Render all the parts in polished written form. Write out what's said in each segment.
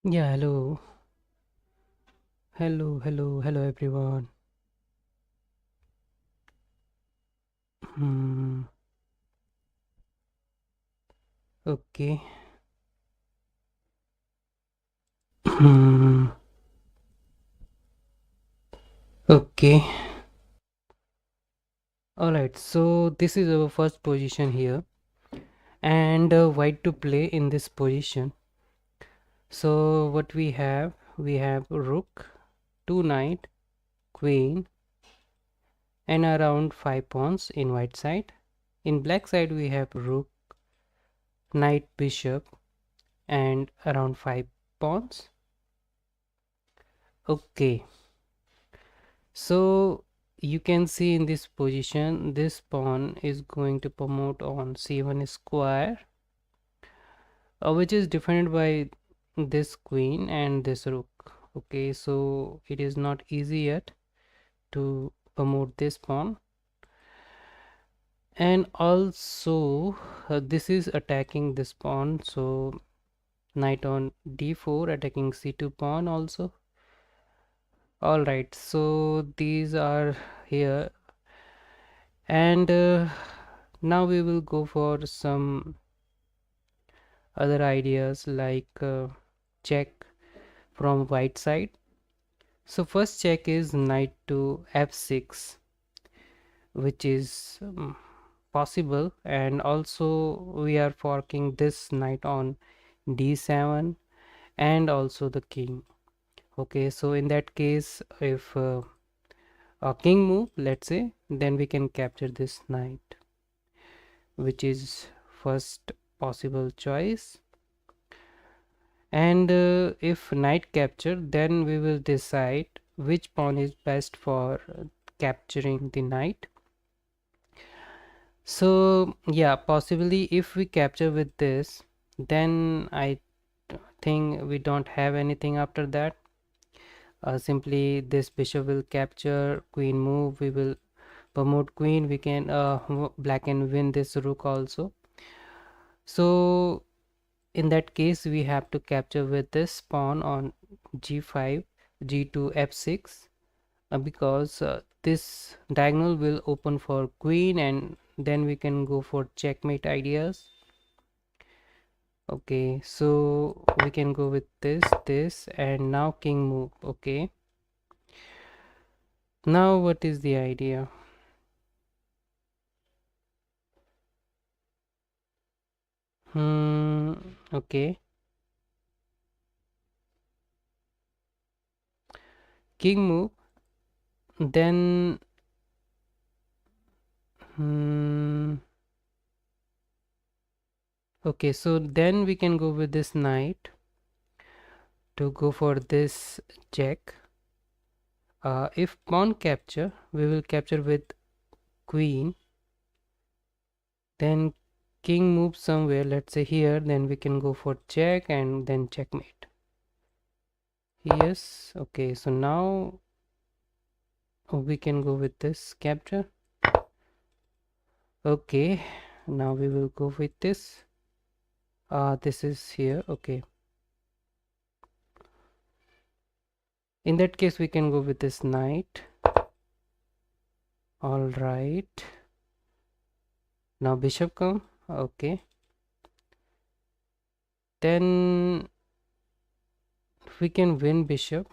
Yeah, hello. Hello everyone. Hmm. Okay. Hmm. Okay. Alright, so this is our first position here, and white to play in this position. So what we have? We have rook, 2 knight, queen, and around 5 pawns in white side. In black side we have rook, knight, bishop, and around 5 pawns. Okay. So you can see in this position this pawn is going to promote on c1 square, which is defended by this queen and this rook. Okay, so it is not easy yet to promote this pawn. And also this is attacking this pawn, so knight on d4 attacking c2 pawn also. All right, so these are here, and now we will go for some other ideas like check from white side. So first check is knight to f6, which is possible, and also we are forking this knight on d7 and also the king. Okay, so in that case, if a king move, let's say, then we can capture this knight, which is first possible choice. And if knight capture, then we will decide which pawn is best for capturing the knight. So yeah, possibly if we capture with this, then I think we don't have anything after that. Simply this bishop will capture, queen move, we will promote queen, we can black and win this rook also. So in that case we have to capture with this pawn on g5, g2, f6, because this diagonal will open for queen, and then we can go for checkmate ideas. Okay, so we can go with this, and now king move. Okay, now what is the idea? Okay, king move, then hmm okay, so then we can go with this knight to go for this check. If pawn capture, we will capture with queen, then king moves somewhere, let's say here, then we can go for check and then checkmate. Yes, okay, so now we can go with this capture. Okay, now we will go with this. This is here. Okay, in that case we can go with this knight. All right, now bishop come. Okay, then we can win bishop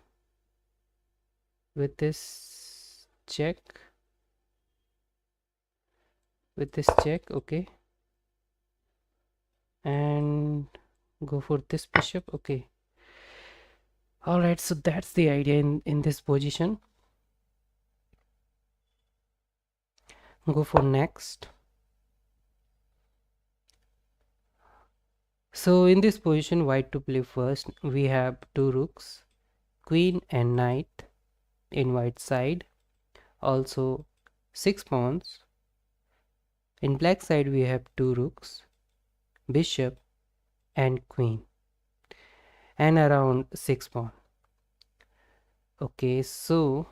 with this check, okay, and go for this bishop. Okay, all right, so that's the idea in this position. Go for next. So in this position, white to play first, we have two rooks, queen and knight in white side, also 6 pawns. In black side we have two rooks, bishop and queen, and around 6 pawn. Okay, so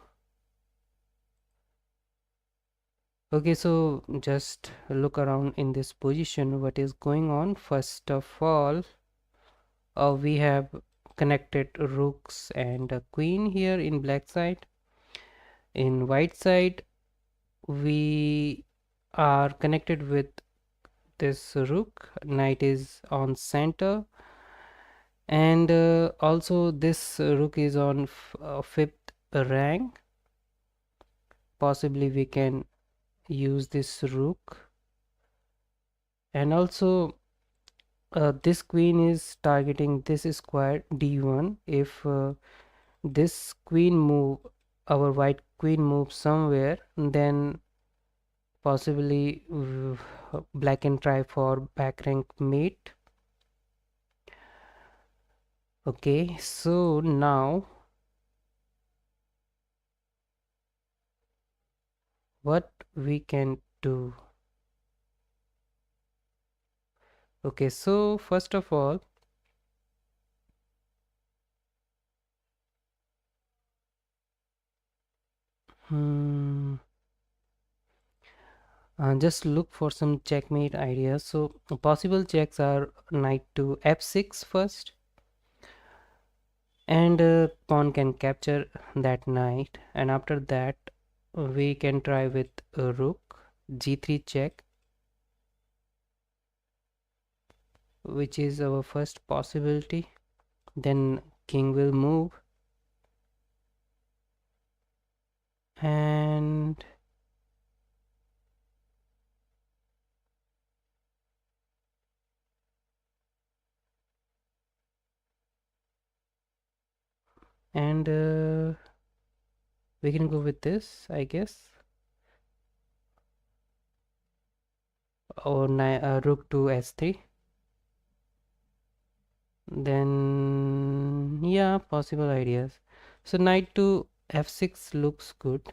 just look around in this position what is going on. First of all, we have connected rooks and a queen here in black side. In white side, we are connected with this rook. Knight is on center, and also this rook is on fifth rank. Possibly we can use this rook, and also this queen is targeting this square d1. If this queen move, our white queen moves somewhere, then possibly black can try for back rank mate. Okay, so now what we can do? Okay, so first of all, hmm, just look for some checkmate ideas. So possible checks are knight to f6 first, and pawn can capture that knight, and after that we can try with rook g3 check, which is our first possibility. Then king will move, and and we can go with this, I guess, or rook to s3. Then yeah, possible ideas. So knight to f6 looks good,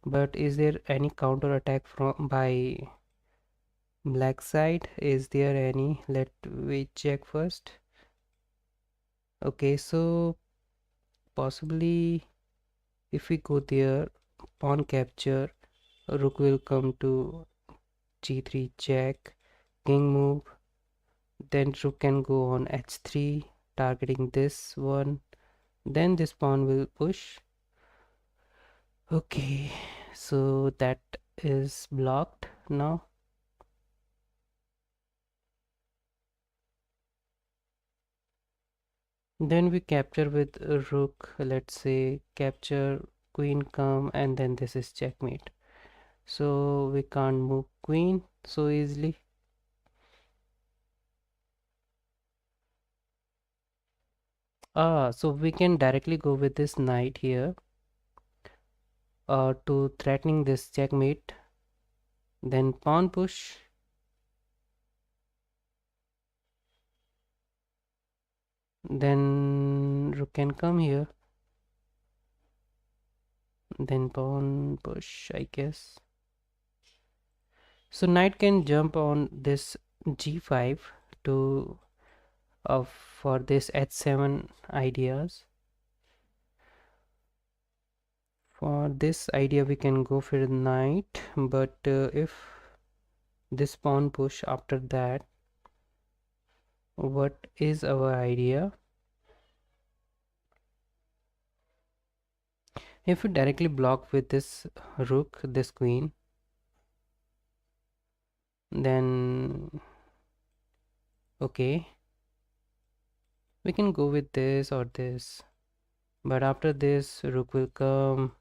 but is there any counter attack from by black side? Is there any? Let we check first. Okay, so possibly if we go there, pawn capture, rook will come to g3 check, king move, then rook can go on h3 targeting this one, then this pawn will push. Okay, so that is blocked now. Then we capture with a rook, let's say capture, queen come, and then this is checkmate. So we can't move queen so easily. So we can directly go with this knight here to threatening this checkmate. Then pawn push. Then rook can come here. Then pawn push, I guess. So knight can jump on this g5 to for this h7 ideas. For this idea we can go for knight, but if this pawn push after that, what is our idea? If we directly block with this rook, this queen, then okay, we can go with this or this, but after this rook will come.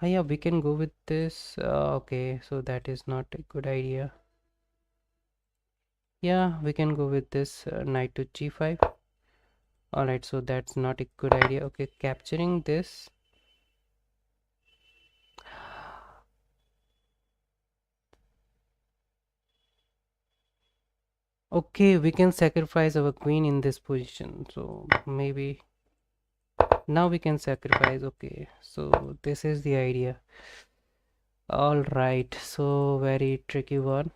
Yeah, we can go with this. Okay, so that is not a good idea. Yeah, we can go with this knight to g5. Alright, so that's not a good idea. Okay, capturing this. Okay, we can sacrifice our queen in this position, so maybe now we can sacrifice. Okay, so this is the idea. All right, so very tricky one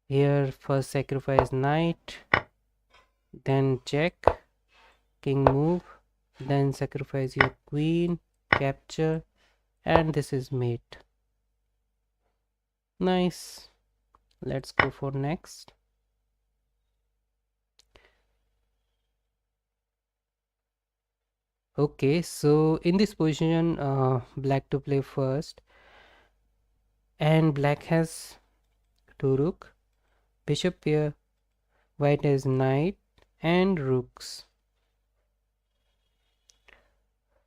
here. First sacrifice knight, then check, king move, then sacrifice your queen, capture, and this is mate. Nice. Let's go for next. Okay, so in this position, black to play first, and black has two rook, bishop pair, white has knight and rooks.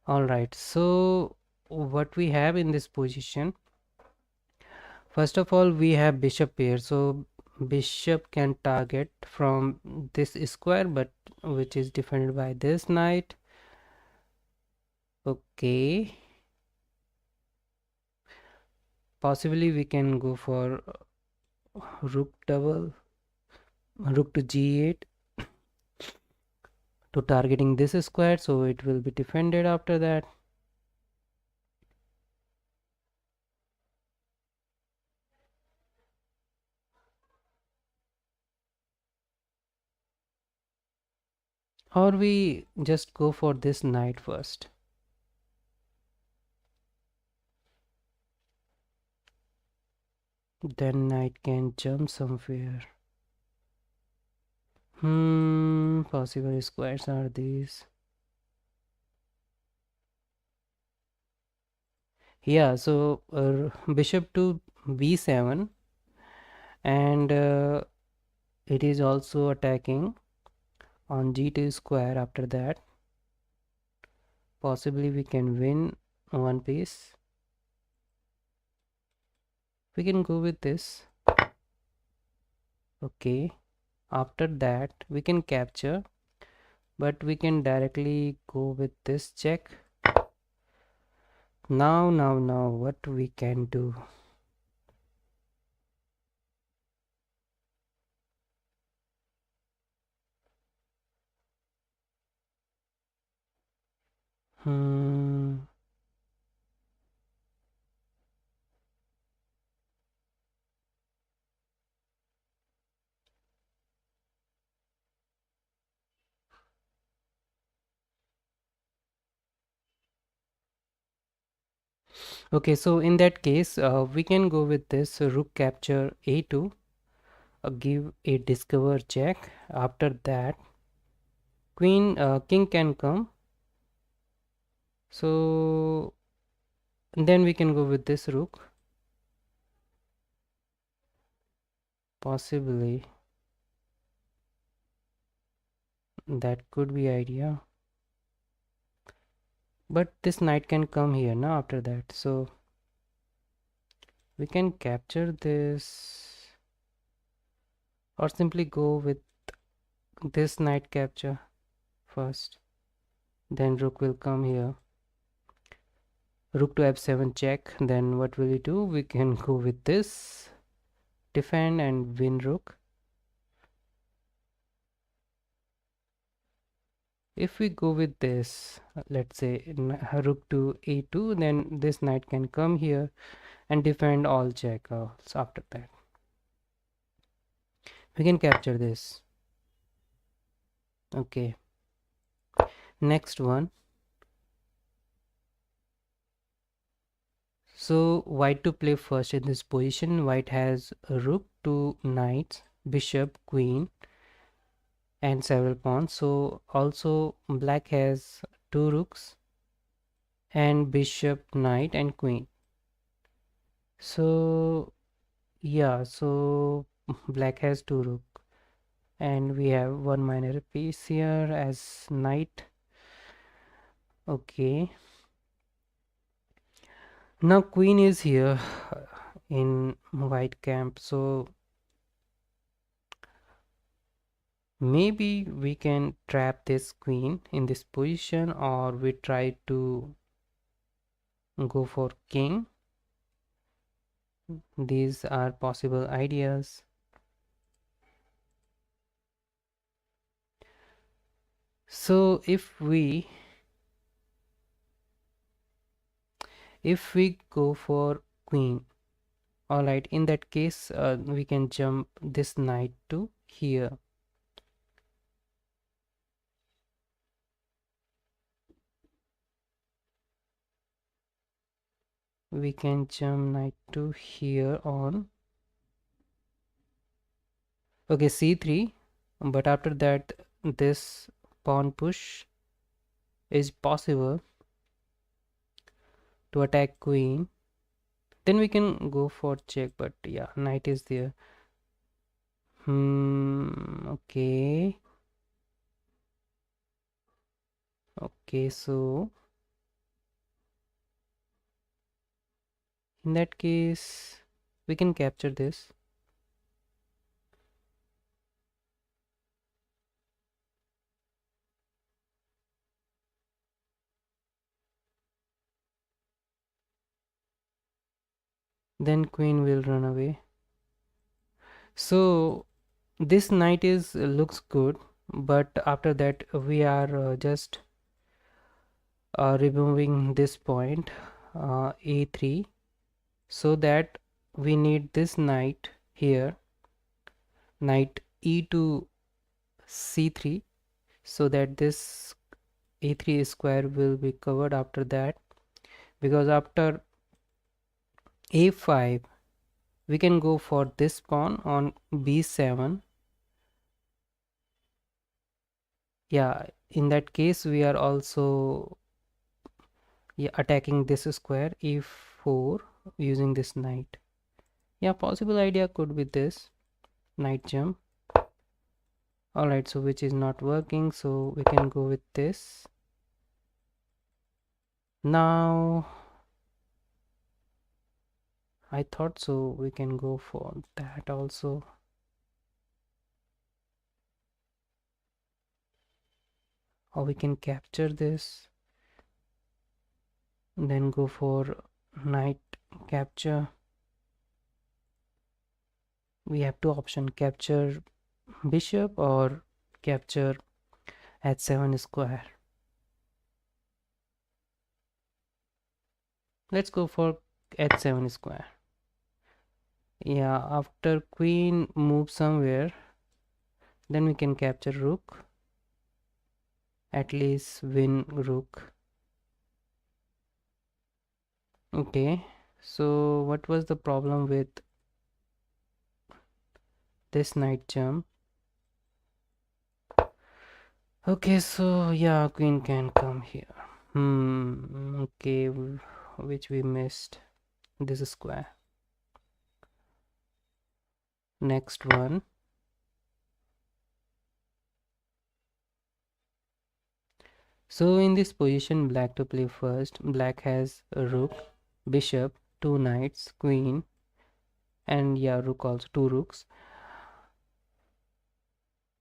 All right, so what we have in this position, first of all, we have bishop pair. So bishop can target from this square, but which is defended by this knight. Okay, possibly we can go for rook double, rook to g8 to targeting this square, so it will be defended after that. Or we just go for this knight first. Then knight can jump somewhere. Possible squares are these. Yeah, so bishop to b7, and it is also attacking on g2 square. After that, possibly we can win one piece. We can go with this. Okay, after that we can capture, but we can directly go with this check. Now what we can do? Hmm. Okay, so in that case, we can go with this rook capture a2, give a discover check. After that, king can come. So then we can go with this rook. Possibly that could be idea. But this knight can come here now after that. So we can capture this, or simply go with this knight capture first. Then rook will come here. Rook to f7 check. Then what will we do? We can go with this, defend and win rook. If we go with this, let's say rook to a2, then this knight can come here and defend all checkers. After that, we can capture this. Okay, next one. So white to play first in this position. White has a rook, two knights, bishop, queen, and several pawns. So also black has two rooks and bishop, knight, and queen. So yeah, so black has two rook, and we have one minor piece here as knight. Okay, now queen is here in white camp, so maybe we can trap this queen in this position, or we try to go for king. These are possible ideas. So if we go for queen, all right, in that case we can jump this knight to here. We can jump knight to here on, okay, c3, but after that this pawn push, is possible to attack queen, then we can go for check, but yeah, knight is there. Okay. Okay, so in that case we can capture this. Then queen will run away. So this knight is looks good, but after that we are just removing this point, a3, so that we need this knight here, knight e to c3, so that this a3 square will be covered after that, because after a5 we can go for this pawn on b7. Yeah, in that case we are also, yeah, attacking this square e4 using this knight. Yeah, possible idea could be this knight jump. Alright, so which is not working, so we can go with this. Now I thought so we can go for that also, or we can capture this, then go for knight capture. We have two options: capture bishop or capture h7 square. Let's go for h7 square. Yeah, after queen moves somewhere, then we can capture rook, at least win rook. Okay, so what was the problem with this knight jump? Okay, so yeah, queen can come here. Okay, which we missed this square. Next one. So in this position, black to play first. Black has a rook, bishop, two knights, queen, and yeah, rook also, two rooks.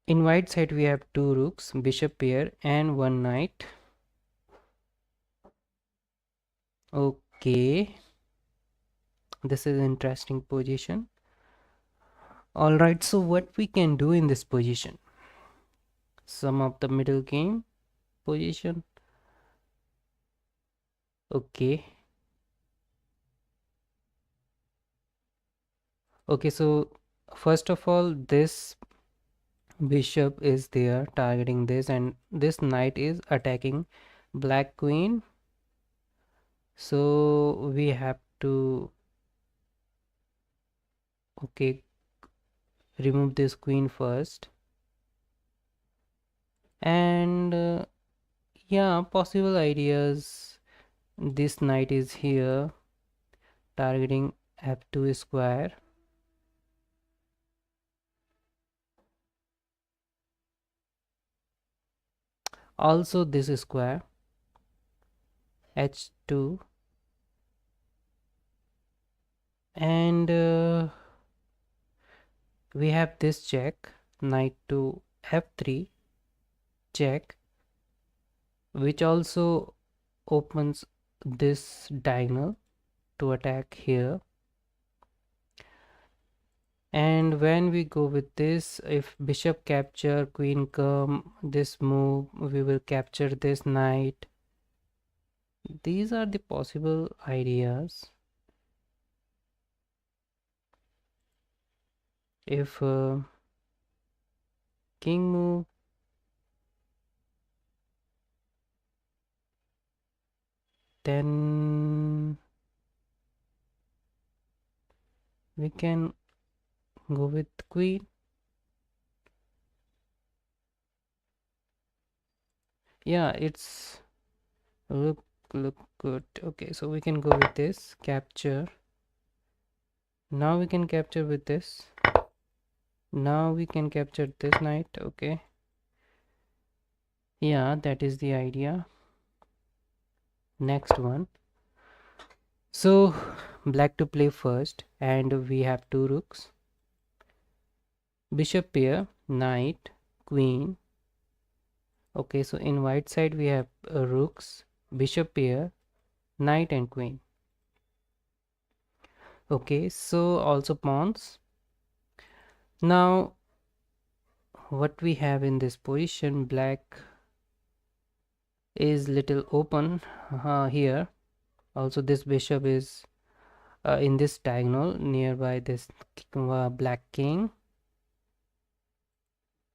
In white side we have two rooks, bishop pair, and one knight. Okay, this is interesting position. Alright, so what we can do in this position? Some of the middle game position. Okay. Okay, so first of all, this bishop is there targeting this, and this knight is attacking black queen. So we have to, okay, remove this queen first. And yeah, possible ideas. This knight is here targeting f2 square. Also this square h2, and we have this check, knight to f3 check, which also opens this diagonal to attack here. And when we go with this, if bishop capture, queen come, this move, we will capture this knight. These are the possible ideas. If king move, then we can go with queen. Yeah, it's Look good. Okay, so we can go with this capture. Now we can capture with this. Now we can capture this knight. Okay, yeah, that is the idea. Next one. So black to play first, and we have two rooks. Bishop pair, knight, queen. Okay, so in white side we have rooks, bishop pair, knight and queen. Okay, so also pawns. Now what we have in this position, black is little open here. Also this bishop is in this diagonal nearby this black king,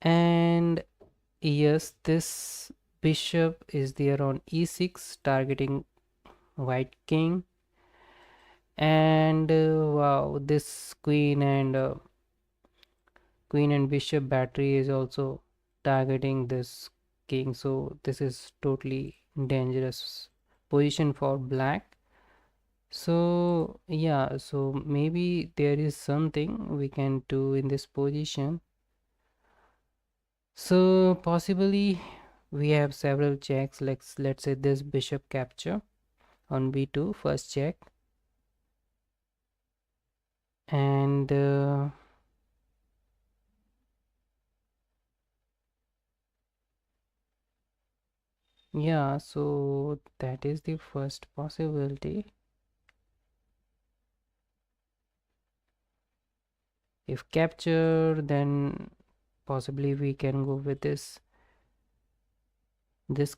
and yes, this bishop is there on e6 targeting white king, and wow, this queen and bishop battery is also targeting this king, so this is totally dangerous position for black. So yeah, so maybe there is something we can do in this position. So possibly we have several checks. Let's say this bishop capture on b2, first check, and yeah, so that is the first possibility. If capture, then possibly we can go with this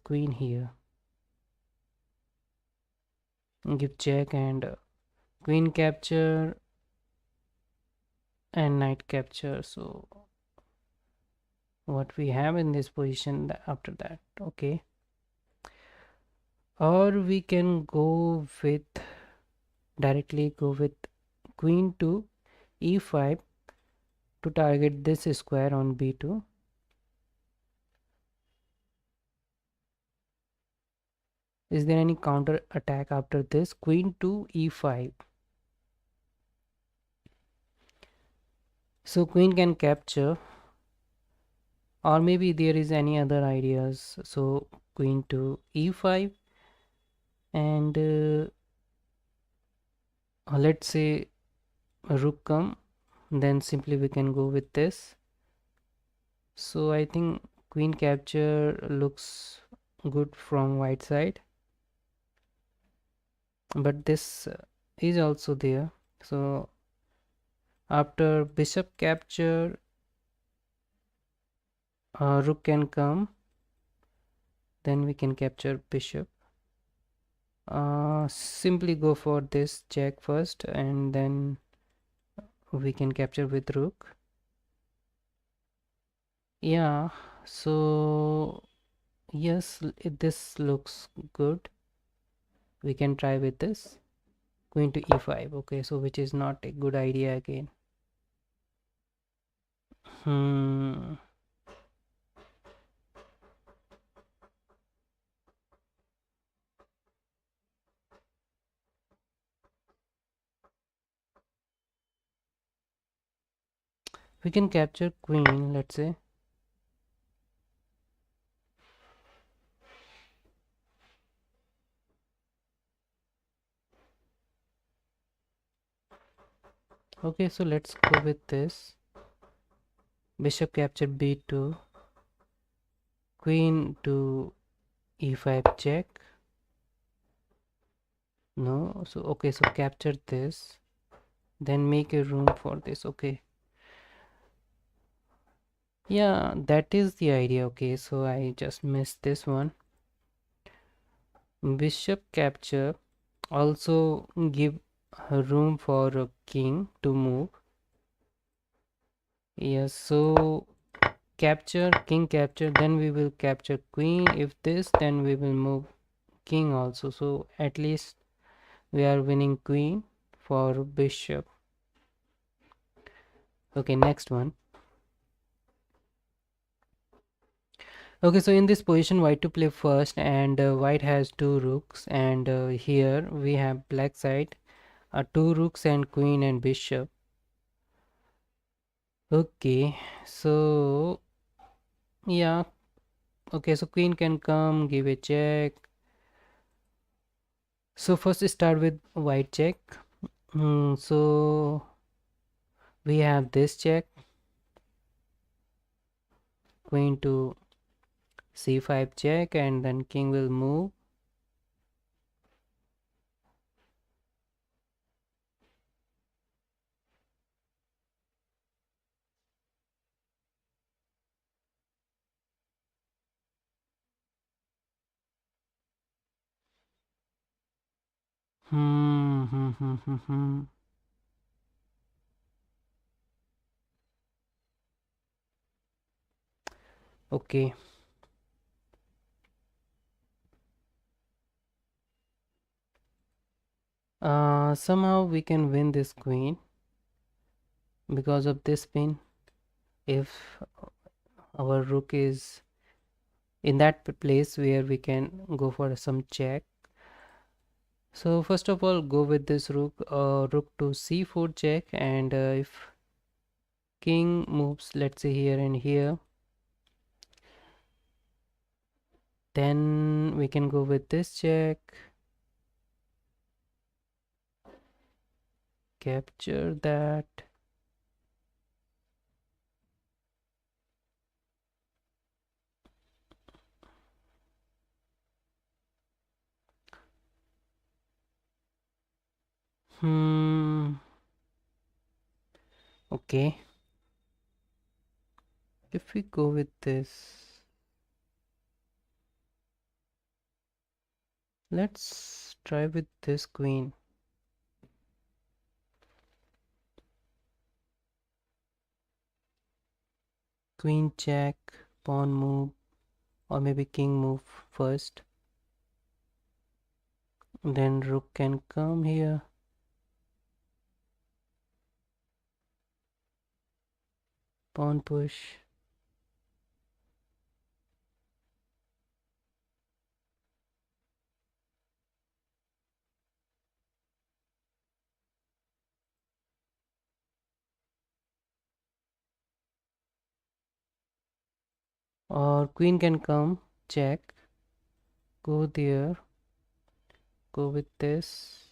queen here, give check, and queen capture and knight capture. So what we have in this position after that, okay, or we can go with directly go with queen to e5 to target this square on b2. Is there any counter attack after this? Queen to e5. So queen can capture, or maybe there is any other ideas. So queen to e5, and let's say rook come, then simply we can go with this. So I think queen capture looks good from white side, but this is also there. So after bishop capture, rook can come, then we can capture bishop. Simply go for this check first, and then we can capture with rook. Yeah, so yes, this looks good. We can try with this queen to e5. Okay, so which is not a good idea again. Hmm. We can capture queen, let's say. Okay, so let's go with this. Bishop capture b2, queen to e5 check. No, so okay, so capture this, then make a room for this. Okay, yeah, that is the idea. Okay, so I just missed this one. Bishop capture also give a room for a king to move. Yes, so capture, king capture, then we will capture queen. If this, then we will move king also, so at least we are winning queen for bishop. Okay, next one. Okay, so in this position, white to play first, and white has two rooks, and here we have black side, two rooks and queen and bishop. Okay, so yeah, okay, so queen can come, give a check. So first start with white check. So we have this check, queen to c5 check, and then king will move. Hmm, hmm, hmm, hmm, hmm. Okay. Somehow we can win this queen because of this pin. If our rook is in that place where we can go for some check. So first of all, go with this rook, rook to c4 check, and if king moves, let's say here and here, then we can go with this check, capture that. Hmm. Okay. If we go with this, let's try with this queen. Queen check, pawn move, or maybe king move first. Then rook can come here. Pawn push. Or queen can come, check, go there, go with this.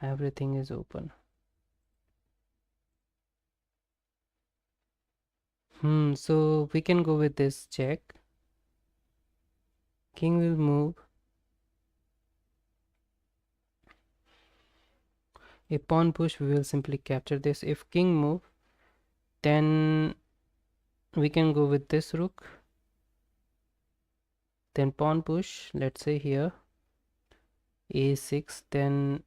Everything is open. So we can go with this check. King will move. A pawn push, we will simply capture this. If king move, then we can go with this rook. Then pawn push, let's say here, a6, then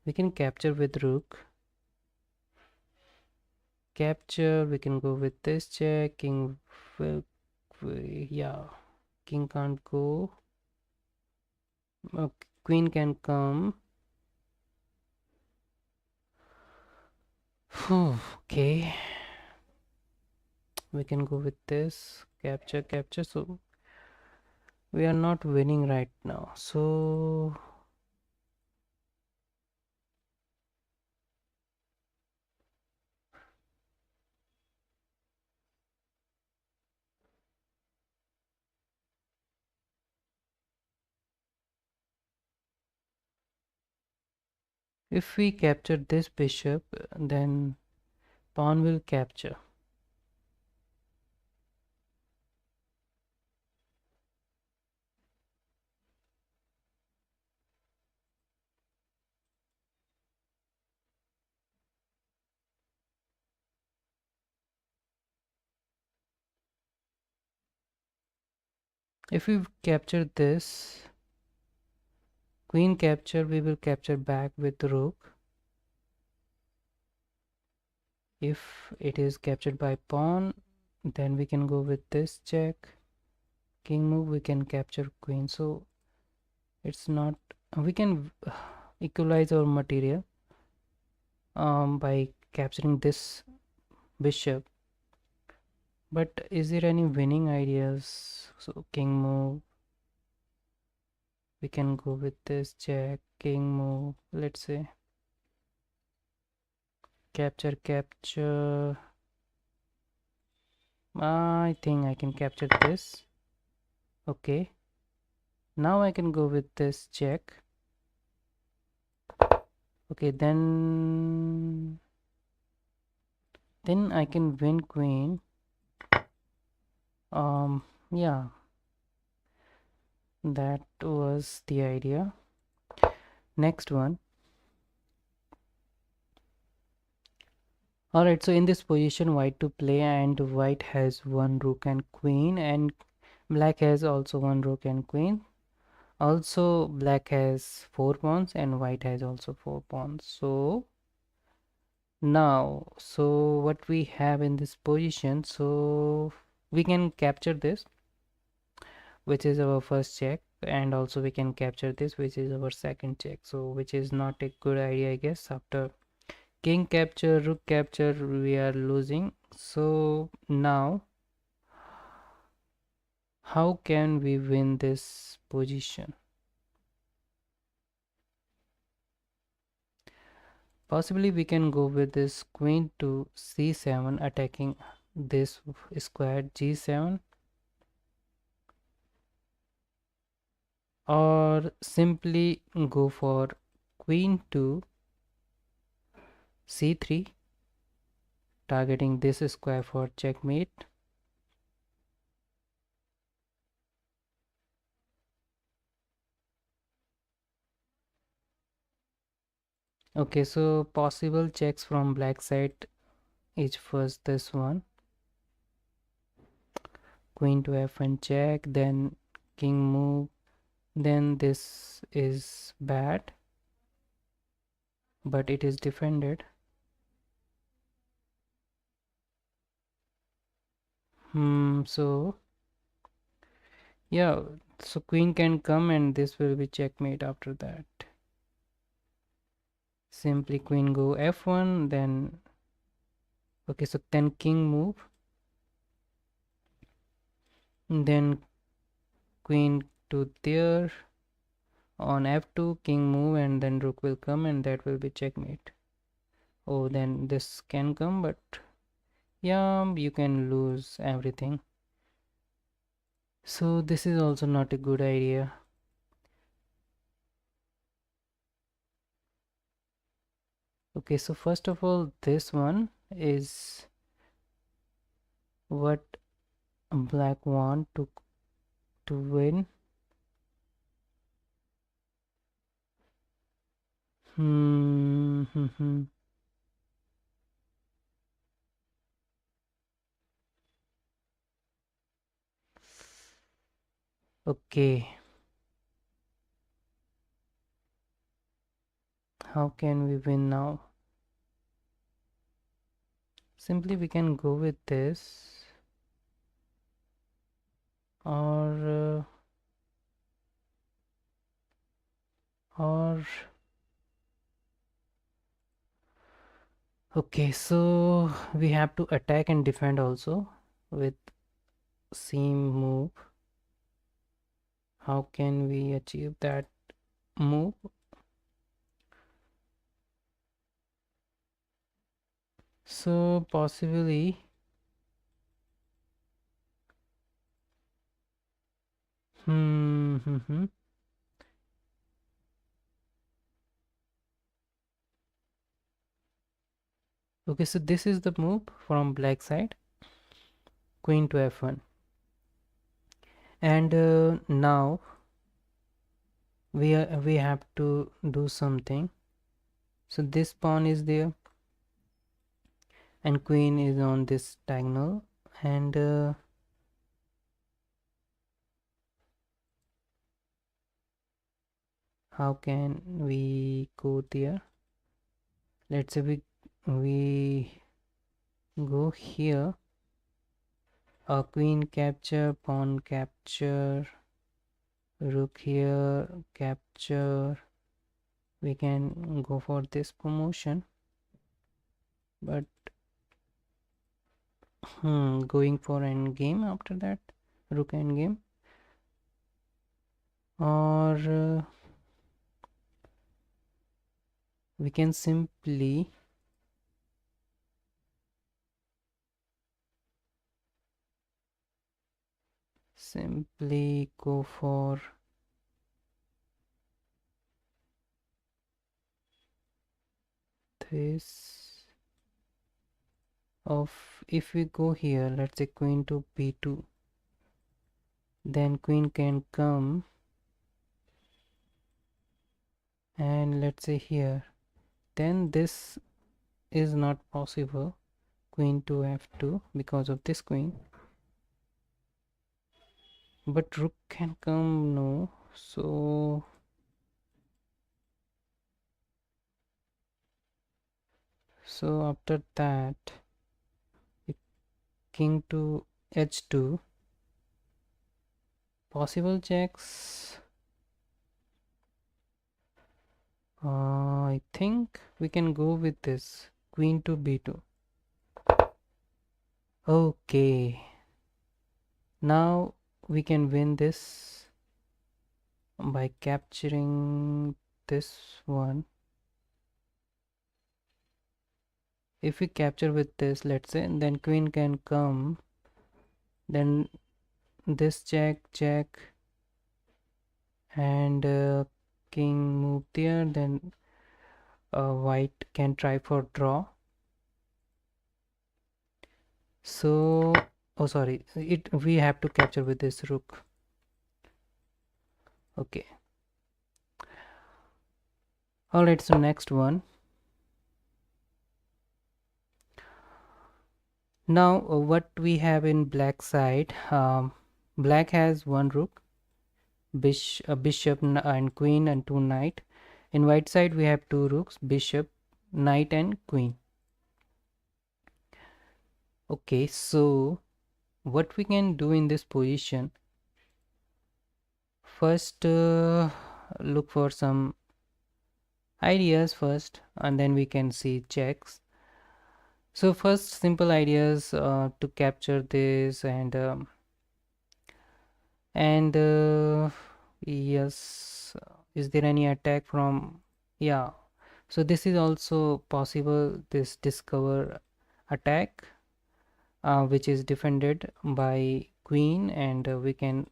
we can capture with rook. Capture, we can go with this check. King will, yeah, king can't go. Queen can come. Okay, we can go with this, capture, capture. So we are not winning right now. So if we capture this bishop, then pawn will capture. If we capture this, queen capture, we will capture back with rook. If it is captured by pawn, then we can go with this check. King move, we can capture queen. So it's not, we can equalize our material by capturing this bishop. But is there any winning ideas? So king move, we can go with this jack, king move, let's say capture, capture. I think I can capture this. Okay, now I can go with this jack. Okay, then I can win queen. Yeah, that was the idea. Next one. Alright, so in this position white to play, and white has one rook and queen, and black has also one rook and queen. Also black has 4 pawns and white has also 4 pawns. So now, so what we have in this position, so we can capture this, which is our first check, and also we can capture this, which is our second check. So which is not a good idea, I guess. After king capture, rook capture, we are losing. So now how can we win this position? Possibly we can go with this queen to c7, attacking this square g7, or simply go for queen to c3, targeting this square for checkmate. Okay, so possible checks from black side is first this one, queen to f1 check, then king move, then this is bad, but it is defended. So yeah, so queen can come and this will be checkmate after that. Simply queen go f1, then okay, so then king move, then queen to there, on f2 king move, and then rook will come and that will be checkmate. Oh, then this can come, but yeah, you can lose everything. So this is also not a good idea. Okay, so first of all, this one is what black want to win. Hmm. Okay, how can we win now? Simply we can go with this, or okay, so we have to attack and defend also with same move. How can we achieve that move? So possibly okay, so this is the move from black side, queen to f1, and now we have to do something. So this pawn is there and queen is on this diagonal, and how can we go there? Let's say we go here, a queen capture, pawn capture, rook here capture. We can go for this promotion, but Going for endgame after that, rook endgame, or we can simply go for this. Of if we go here, let's say queen to b2, then queen can come, and let's say here, then this is not possible, queen to f2 because of this queen, but rook can come, no. So after that, king to h2, possible checks. I think we can go with this queen to b2. Okay, now we can win this by capturing this one. If we capture with this, let's say, then queen can come, then this check, and king move there, then white can try for draw. So, oh sorry, it we have to capture with this rook. Okay, all right, so next one. Now what we have in black side, black has one rook, bishop and queen and two knight. In white side we have two rooks, bishop, knight and queen. Okay, so what we can do in this position, first look for some ideas first, and then we can see checks. So first simple ideas to capture this, and yes, is there any attack from, yeah, so this is also possible, this discover attack, which is defended by queen, and we can,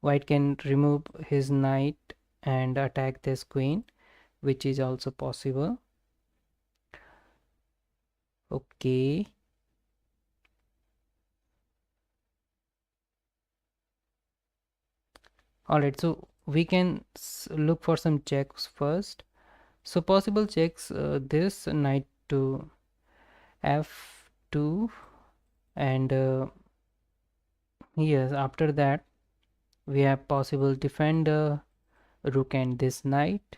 white can remove his knight and attack this queen, which is also possible. Okay, all right, so we can look for some checks first. So possible checks, this knight to f2, and yes, after that we have possible defender, rook and this knight.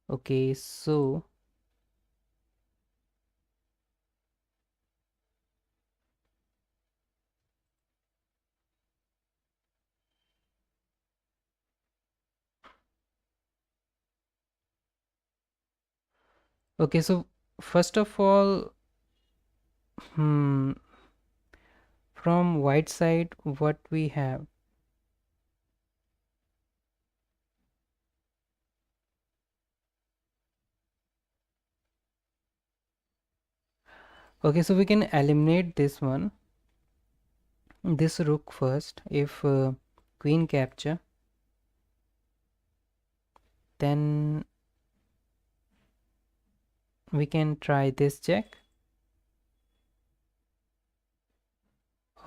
Okay, so okay, so first of all, hmm, from white side what we have, okay, so we can eliminate this one, this rook first. If queen capture, then we can try this check,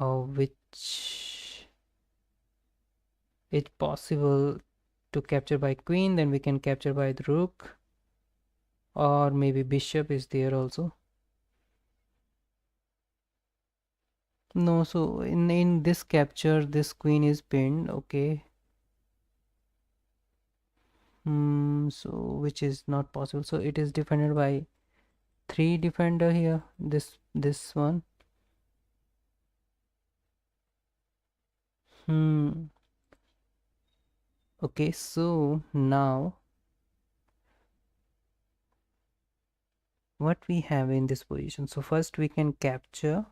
which is possible to capture by queen, then we can capture by the rook, or maybe bishop is there also. No, so in this capture this queen is pinned. Okay, so which is not possible, so it is defended by three defender here, this one. Okay, so now what we have in this position. So first we can capture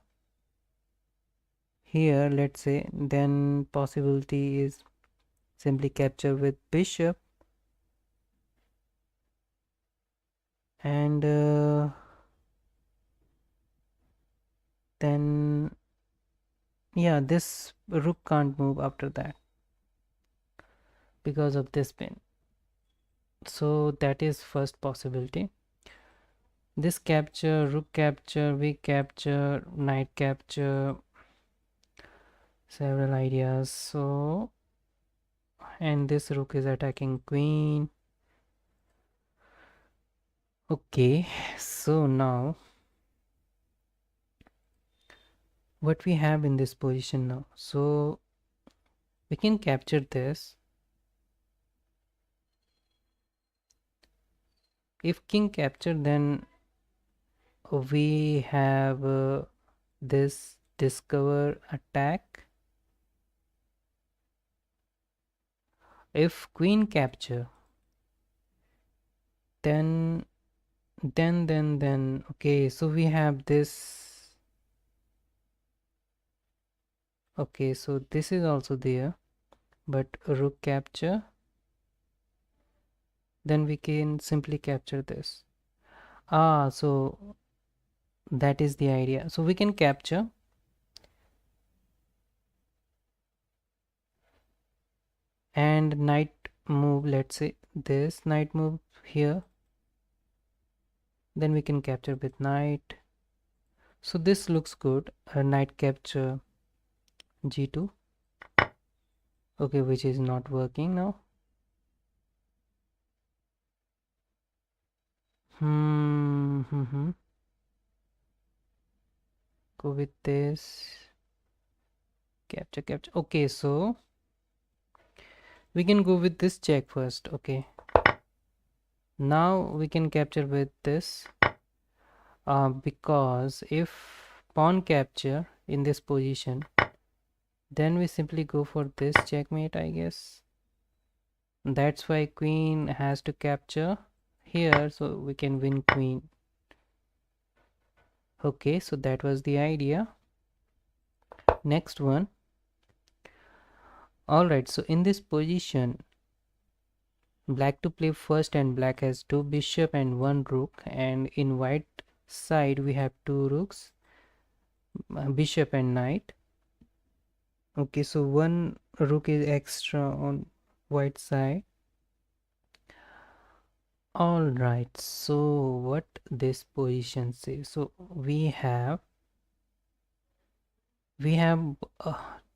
here, let's say, then possibility is simply capture with bishop, and then yeah, this rook can't move after that because of this pin. So that is first possibility. This capture, rook capture, weak capture, knight capture, several ideas. So, and this rook is attacking queen. Okay, so now what we have in this position now? So we can capture this. If king capture, then we have this discover attack. If queen capture, then okay, so we have this. Okay, so this is also there, but rook capture, then we can simply capture this. So that is the idea. So we can capture, and knight move, let's say this knight move here, then we can capture with knight. So this looks good. Knight capture g2. Okay, which is not working now. Go with this, capture. Okay, so we can go with this check first. Okay, now we can capture with this, because if pawn capture in this position, then we simply go for this checkmate, I guess. That's why queen has to capture here, so we can win queen. Okay, so that was the idea. Next one. Alright, so in this position, black to play first, and black has two bishop and one rook, and in white side we have two rooks, bishop and knight. Okay, so one rook is extra on white side. Alright, so what this position says? So we have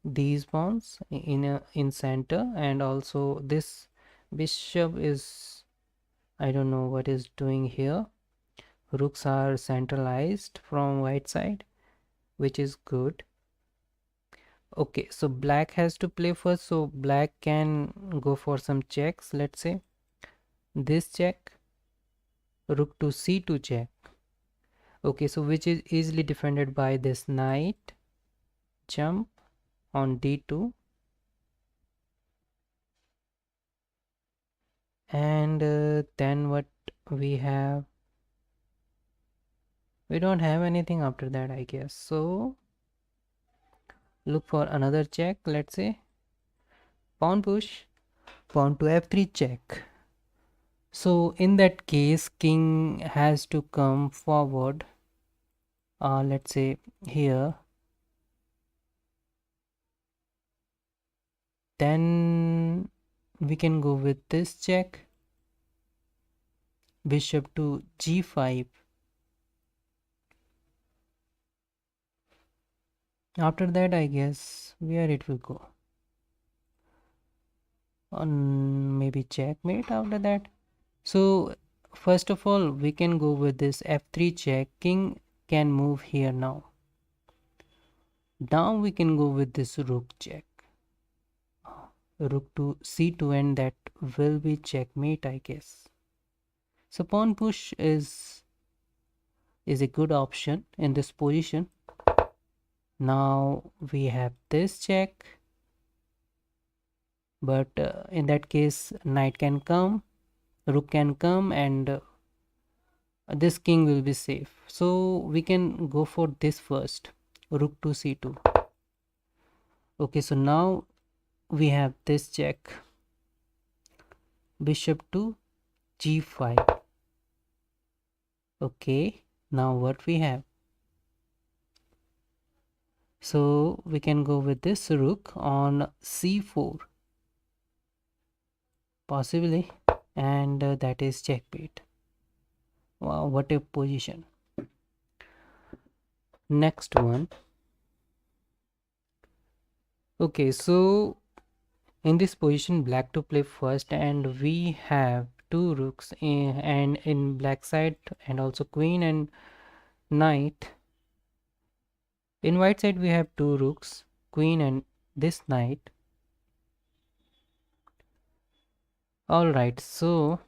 these pawns in center, and also this bishop is, I don't know what is doing here. Rooks are centralized from white side, which is good. Okay, so black has to play first, so black can go for some checks. Let's say this check, rook to c2 check. Okay, so which is easily defended by this knight jump on d2, and then what we have, we don't have anything after that, I guess. So look for another check. Let's say pawn push, pawn to f3 check. So in that case, king has to come forward, let's say here, then we can go with this check, bishop to g5. After that, I guess where it will go, on maybe checkmate after that. So first of all, we can go with this f3 check. King can move here now. Now we can go with this rook check, rook to c2, and that will be checkmate, I guess. So pawn push is a good option in this position. Now we have this check, but in that case, knight can come, rook can come, and this king will be safe. So we can go for this first, rook to c2. Okay, so now we have this check, bishop to g5. Okay, now what we have, so we can go with this rook on c4 possibly, and that is checkmate. Wow, what a position. Next one. Okay, so in this position black to play first, and we have two rooks and in black side, and also queen and knight. In white side we have two rooks, queen and this knight. All right, so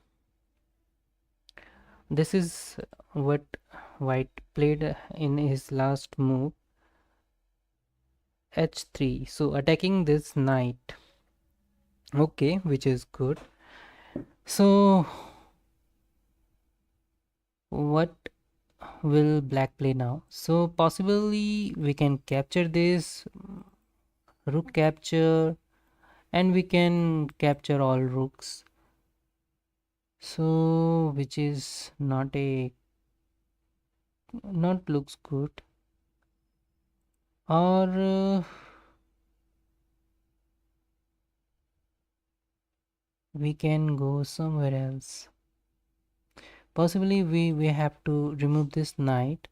this is what white played in his last move, h3. So attacking this knight, okay, which is good. So what will black play now? So possibly we can capture this, rook capture, and we can capture all rooks, so which is not looks good. Or we can go somewhere else. Possibly we have to remove this knight,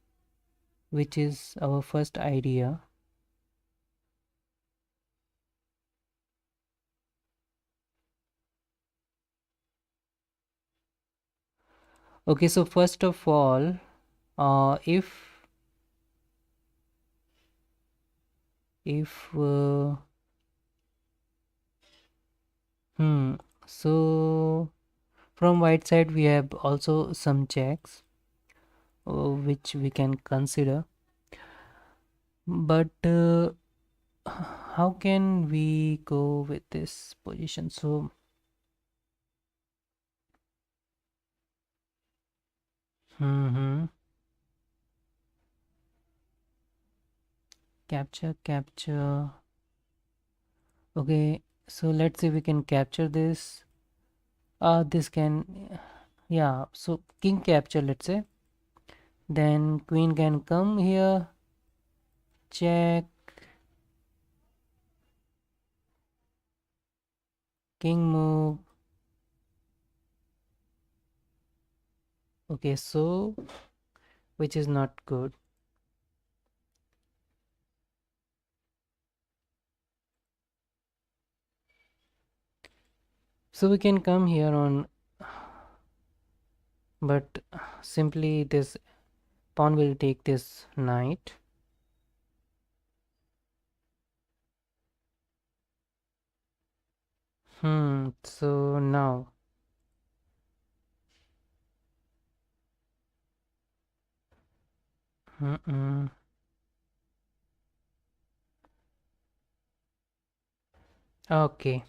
which is our first idea. Okay, so first of all, if so from white side we have also some checks which we can consider, but how can we go with this position? So capture. Okay, so let's see if we can capture this. This can, yeah, so king capture, let's say, then queen can come here, check, king move. Okay, so which is not good. So we can come here on, but simply this pawn will take this knight. So now okay.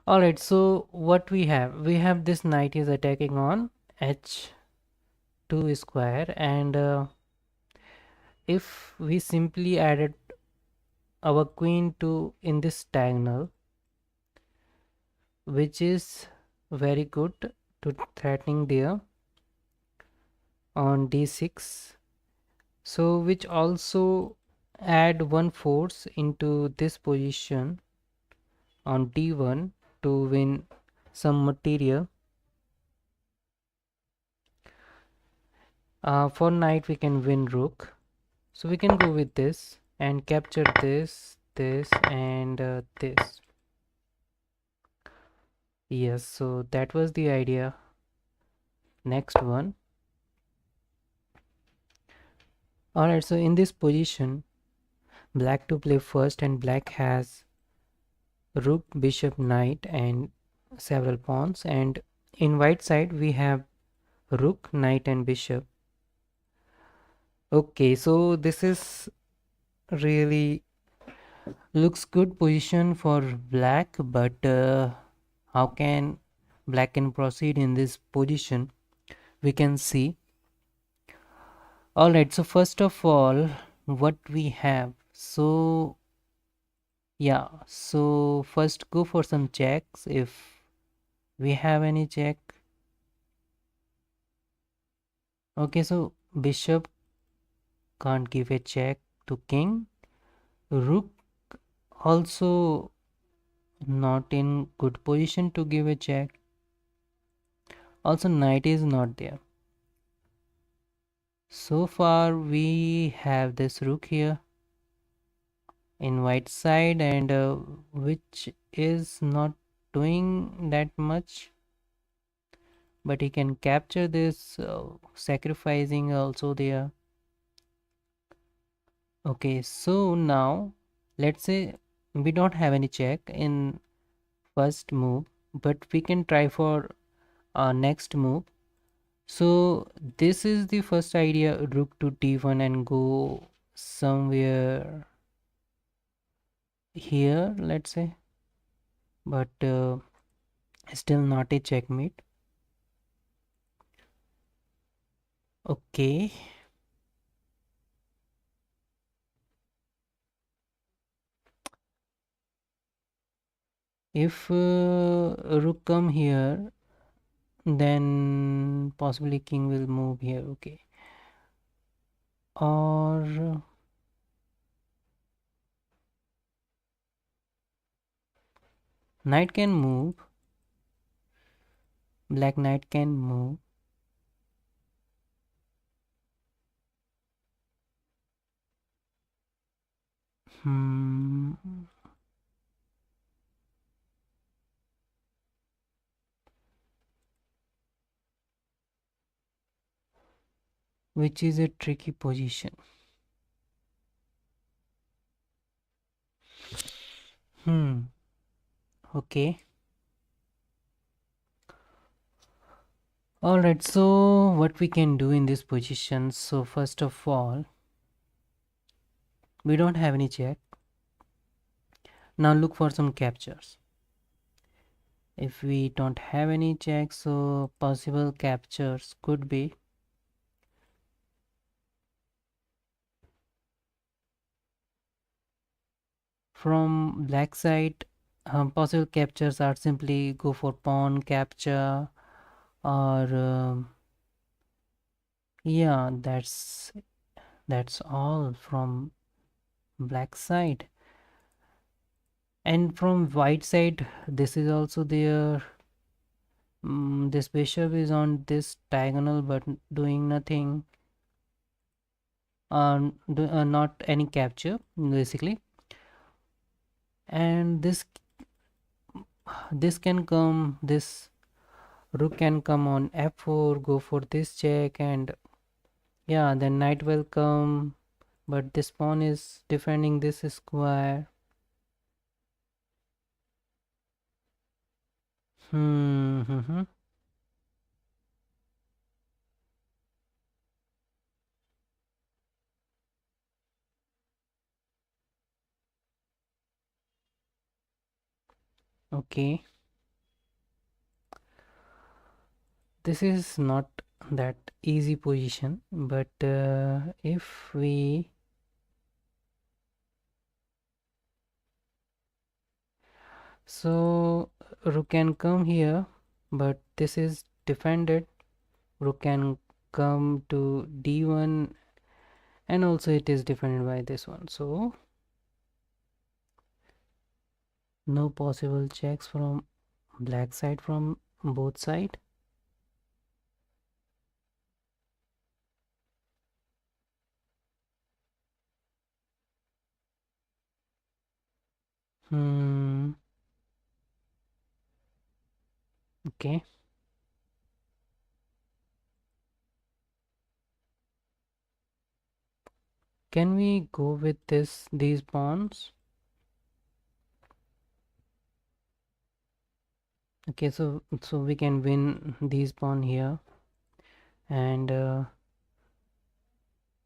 All right, so what we have this knight is attacking on h2 square, and if we simply added our queen to in this diagonal, which is very good to threatening there on d6, so which also add one force into this position on d1 to win some material. For knight we can win rook, so we can go with this and capture this and this. Yes, so that was the idea. Next one. Alright, so in this position black to play first, and black has rook, bishop, knight and several pawns, and in white side we have rook, knight and bishop. Okay, so this is really looks good position for black, but how can black can proceed in this position? we can see. All right, so first of all, what we have. So yeah, so first go for some checks if we have any check. Okay, so bishop can't give a check to king. Rook also not in good position to give a check. Also knight is not there. So far we have this rook here in white side, and which is not doing that much, but he can capture this, sacrificing also there. Okay, so now let's say we don't have any check in first move, but we can try for our next move. So this is the first idea, rook to d1 and go somewhere here, let's say, but still not a checkmate. Okay, if rook come here, then possibly king will move here. Okay, or knight can move, black knight can move. Hmm. Which is a tricky position. Hmm. Okay. All right. So what we can do in this position? So first of all, we don't have any check. Now look for some captures. If we don't have any checks, so possible captures could be from black side. Possible captures are simply go for pawn capture, or yeah, that's all from black side. And from white side, this is also there. This bishop is on this diagonal but doing nothing, not any capture basically. And this can come, this rook can come on f4, go for this check, and yeah, then knight will come, but this pawn is defending this square. Hmm. Okay, this is not that easy position, but if we, so rook can come here, but this is defended. Rook can come to d1, and also it is defended by this one, so no possible checks from black side from both side. Hmm. Okay, can we go with these pawns? Okay, so we can win these pawn here, and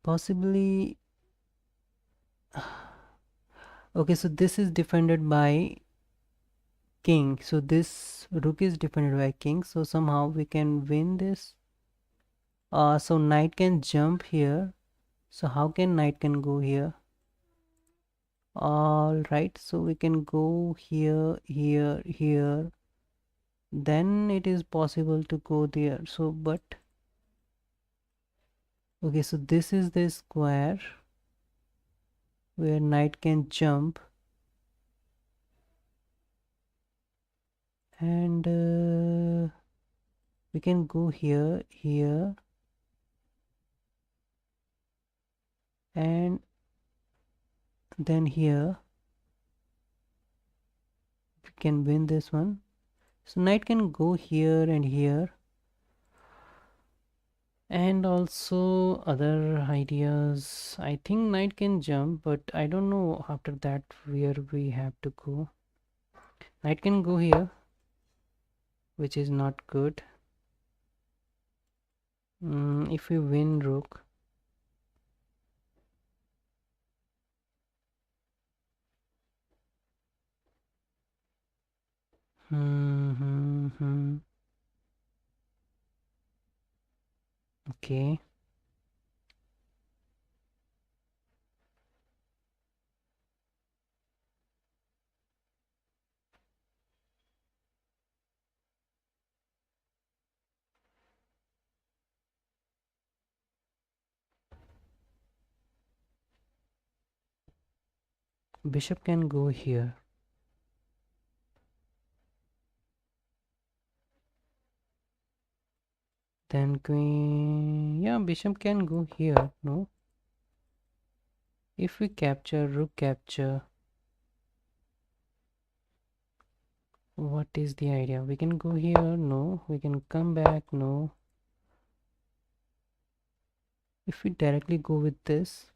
possibly, okay, so this is defended by king, so this rook is defended by king, so somehow we can win this. So knight can jump here. So how can knight can go here? All right, so we can go here, here, here. Then it is possible to go there. So, but okay, so this is the square where knight can jump, and we can go here, here, and then here. We can win this one. So knight can go here and here, and also other ideas. I think knight can jump, but I don't know after that where we have to go. Knight can go here, which is not good. If we win rook, okay. Bishop can go here. Then queen, yeah, bishop can go here. No, if we capture, rook capture, what is the idea? We can go here. No, we can come back. No, if we directly go with this,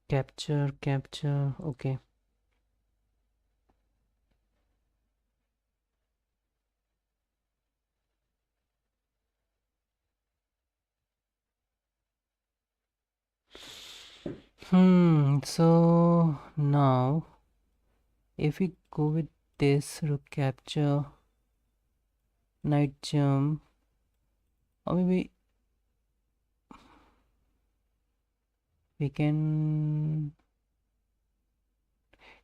capture, capture. Okay. So now if we go with this, rook capture, knight jump, or maybe we can,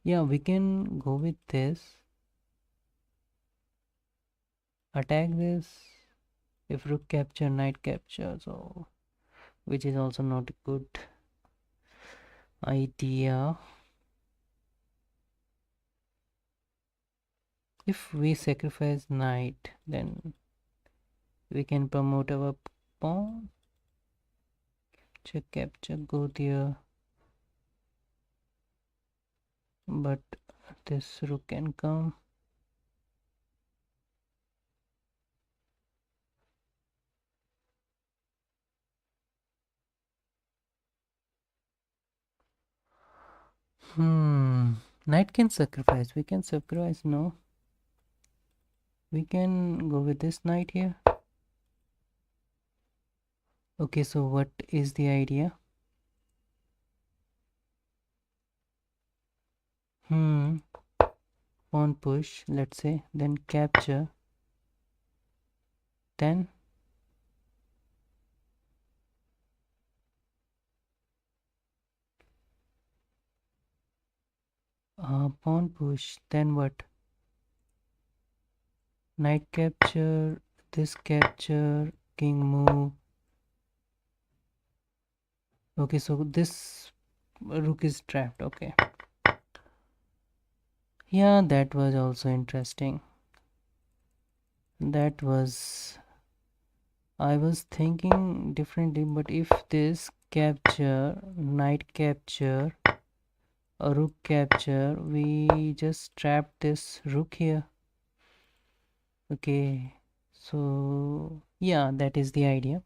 yeah, we can go with this, attack this. If rook capture, knight capture, so which is also not a good idea. If we sacrifice knight, then we can promote our pawn. Check capture, go there, but this rook can come. Knight can sacrifice. We can sacrifice. No, we can go with this knight here. Okay, so what is the idea? Pawn push, let's say, then capture, then pawn push, then what? Knight capture, this capture, king move. Okay, so this rook is trapped. Okay, yeah, that was also interesting. That was, I was thinking differently, but if this capture, knight capture, a rook capture, we just trap this rook here. Okay, so yeah, that is the idea.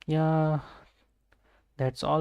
Yeah, that's all.